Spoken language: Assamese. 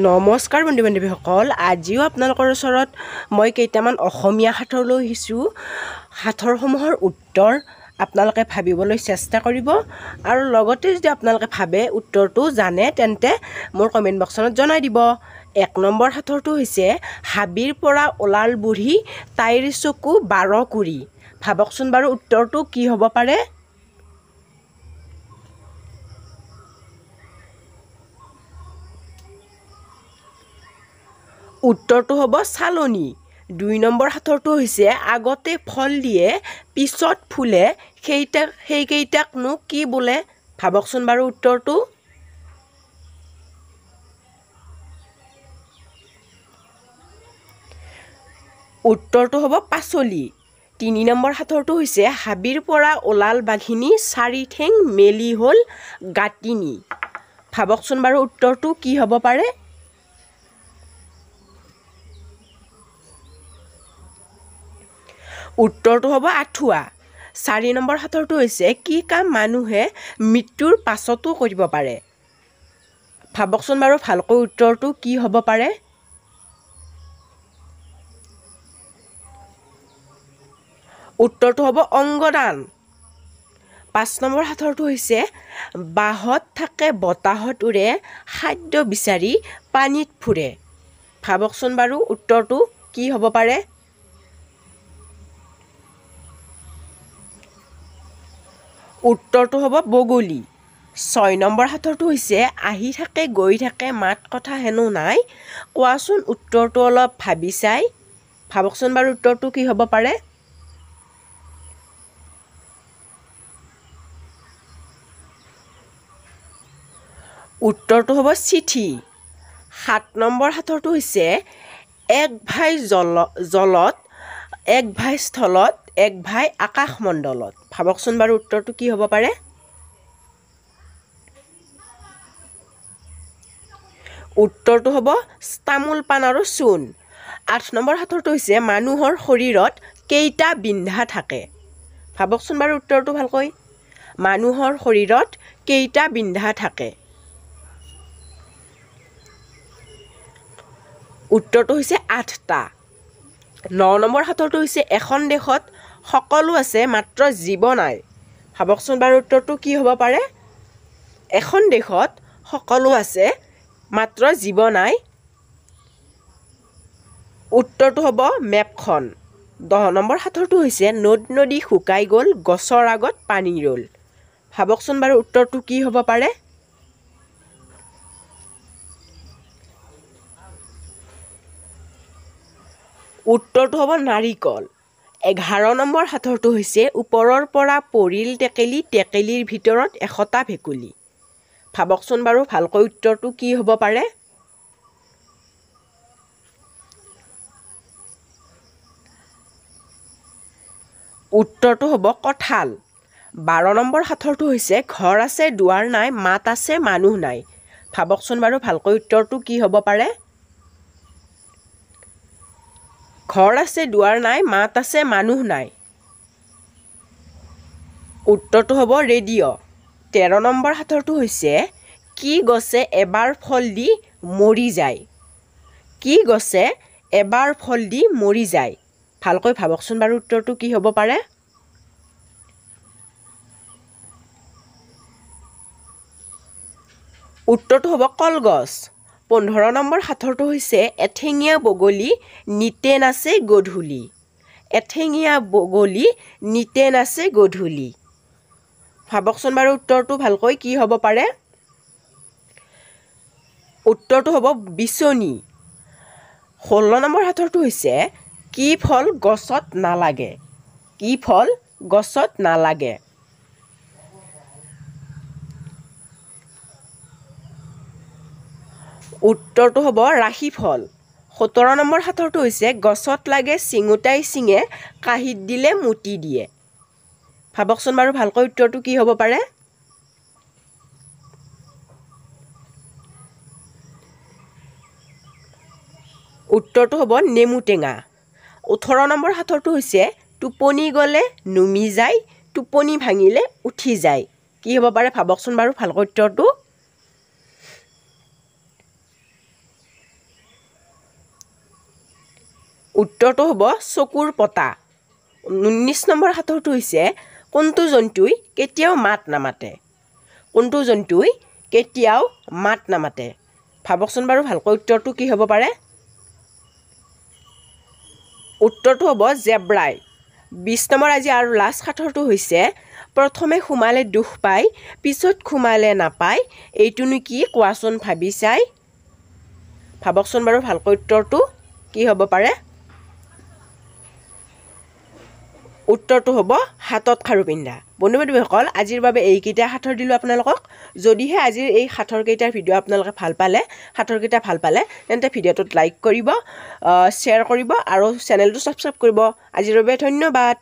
নমস্কাৰ বন্ধু বান্ধৱীসকল, আজিও আপোনালোকৰ ওচৰত মই কেইটামান অসমীয়া সাঁথৰ লৈ আহিছোঁ। সাঁথৰসমূহৰ উত্তৰ আপোনালোকে ভাবিবলৈ চেষ্টা কৰিব আৰু লগতে যদি আপোনালোকে ভাবে উত্তৰটো জানে তেন্তে মোৰ কমেণ্ট বক্সত জনাই দিব। ১ নম্বৰ সাঁথৰটো হৈছে হাবিৰ পৰা ওলাল বুঢ়ী তাইৰ চকু 12 কুৰি। ভাবকচোন বাৰু উত্তৰটো কি হ'ব পাৰে? উত্তৰটো হ'ব চালনী। ২ নম্বৰ সাঁথৰটো হৈছে আগতে ফল দিয়ে পিছত ফুলে সেইকেইটাকনো কি বোলে? ভাবকচোন বাৰু উত্তৰটো। উত্তৰটো হ'ব পাচলি। ৩ নম্বৰ সাঁথৰটো হৈছে হাবিৰ পৰা ওলাল বাঘিনী 4 ঠেং মেলি হ'ল গাঁতিনী। ভাবকচোন বাৰু উত্তৰটো কি হ'ব পাৰে? উত্তৰটো হ'ব আঁঠুৱা। ৪ নম্বৰ সাঁথৰটো হৈছে কি কাম মানুহে মৃত্যুৰ পাছতো কৰিব পাৰে? ভাবকচোন বাৰু ভালকৈ উত্তৰটো কি হ'ব পাৰে? উত্তৰটো হ'ব অংগদান। ৫ নম্বৰ সাঁথৰটো হৈছে বাঁহত থাকে বতাহত উৰে খাদ্য বিচাৰি পানীত ফুৰে। ভাবকচোন বাৰু উত্তৰটো কি হ'ব পাৰে? উত্তৰটো হ'ব বগলী। ৬ নম্বৰ সাঁথৰটো হৈছে আহি থাকে গৈ থাকে মাত কথা হেনো নাই, কোৱাচোন উত্তৰটো অলপ ভাবি চাই। ভাবকচোন বাৰু উত্তৰটো কি হ'ব পাৰে? উত্তৰটো হ'ব চিঠি। ৭ নম্বৰ সাঁথৰটো হৈছে এক ভাই জলত এক ভাই স্থলত এক ভাই আকাশমণ্ডলত। ভাবকচোন বাৰু উত্তৰটো কি হ'ব পাৰে? উত্তৰটো হ'ব তামোল পাণ আৰু চূণ। ৮ নম্বৰ সাঁথৰটো হৈছে মানুহৰ শৰীৰত কেইটা বিন্ধা থাকে? ভাবকচোন বাৰু উত্তৰটো ভালকৈ। মানুহৰ শৰীৰত কেইটা বিন্ধা থাকে? উত্তৰটো হৈছে ৮টা। ৯ নম্বৰ সাঁথৰটো হৈছে এখন দেশত সকলো আছে মাত্ৰ জীৱ নাই। ভাবকচোন বাৰু উত্তৰটো কি হ'ব পাৰে? এখন দেশত সকলো আছে মাত্ৰ জীৱ নাই। উত্তৰটো হ'ব মেপখন। ১০ নম্বৰ সাঁথৰটো হৈছে নদ নদী শুকাই গ'ল গছৰ আগত পানী ৰ'ল। ভাবকচোন বাৰু উত্তৰটো কি হ'ব পাৰে? উত্তৰটো হ'ব নাৰিকল। ১১ নম্বৰ সাঁথৰটো হৈছে ওপৰৰ পৰা পৰিল টেকেলি টেকেলিৰ ভিতৰত ১০০টা ভেকুলী। ভাবকচোন বাৰু ভালকৈ উত্তৰটো কি হ'ব পাৰে? উত্তৰটো হ'ব কঁঠাল। ১২ নম্বৰ সাঁথৰটো হৈছে ঘৰ আছে দুৱাৰ নাই মাত আছে মানুহ নাই। ভাবকচোন বাৰু ভালকৈ উত্তৰটো কি হ'ব পাৰে? ঘৰ আছে দুৱাৰ নাই মাত আছে মানুহ নাই। উত্তৰটো হ'ব ৰেডিঅ'। ১৩ নম্বৰ সাঁথৰটো হৈছে কি গছে এবাৰ ফল দি মৰি যায়? কি গছে এবাৰ ফল দি মৰি যায়? ভালকৈ ভাবকচোন বাৰু উত্তৰটো কি হ'ব পাৰে? উত্তৰটো হ'ব কলগছ। ১৫ নম্বৰ সাঁথৰটো হৈছে এঠেঙীয়া বগলী নিতে নাচে গধূলি। এঠেঙীয়া বগলী নিতে নাচে গধূলি। ভাবকচোন বাৰু উত্তৰটো ভালকৈ কি হ'ব পাৰে? উত্তৰটো হ'ব বিচনী। ১৬ নম্বৰ সাঁথৰটো হৈছে কি ফল গছত নালাগে? কি ফল গছত নালাগে? উত্তৰটো হ'ব ৰাশিফল। ১৭ নম্বৰ সাঁথৰটো হৈছে গছত লাগে চিঙোতাই চিঙে কাঁহীত দিলে মুতি দিয়ে। ভাবকচোন বাৰু ভালকৈ উত্তৰটো কি হ'ব পাৰে? উত্তৰটো হ'ব নেমু টেঙা। ১৮ নম্বৰ সাঁথৰটো হৈছে টোপনি গ'লে নুমি যায় টোপনি ভাঙিলে উঠি যায়। কি হ'ব পাৰে ভাবকচোন বাৰু ভালকৈ উত্তৰটো? উত্তৰটো হ'ব চকুৰ পতা 19 নম্বৰ সাঁথৰটো হৈছে কোনটো জন্তুই কেতিয়াও মাত নামাতে কোনটো জন্তুই কেতিয়াও মাত নামাতে ভাবকচোন বাৰু ভালকৈ উত্তৰটো কি হ'ব পাৰে উত্তৰটো হ'ব জেব্ৰাই 20 নম্বৰ আজি আৰু লাষ্ট সাঁথৰটো হৈছে প্ৰথমে সোমালে দুখ পায় পিছত সোমালে নাপায় এইটোনো কি কোৱাচোন ভাবি চাই ভাবকচোন বাৰু ভালকৈ উত্তৰটো কি হ'ব পাৰে উত্তৰটো হ'ব হাতত খাৰু পিন্ধা বন্ধু বান্ধৱীসকল আজিৰ বাবে এইকেইটা সাঁথৰ দিলোঁ আপোনালোকক যদিহে আজিৰ এই সাঁথৰকেইটাৰ ভিডিঅ' আপোনালোকে ভাল পালে সাঁথৰকেইটা ভাল পালে তেন্তে ভিডিঅ'টোত লাইক কৰিব শ্বেয়াৰ কৰিব আৰু চেনেলটো ছাবস্ক্ৰাইব কৰিব আজিৰ বাবে ধন্যবাদ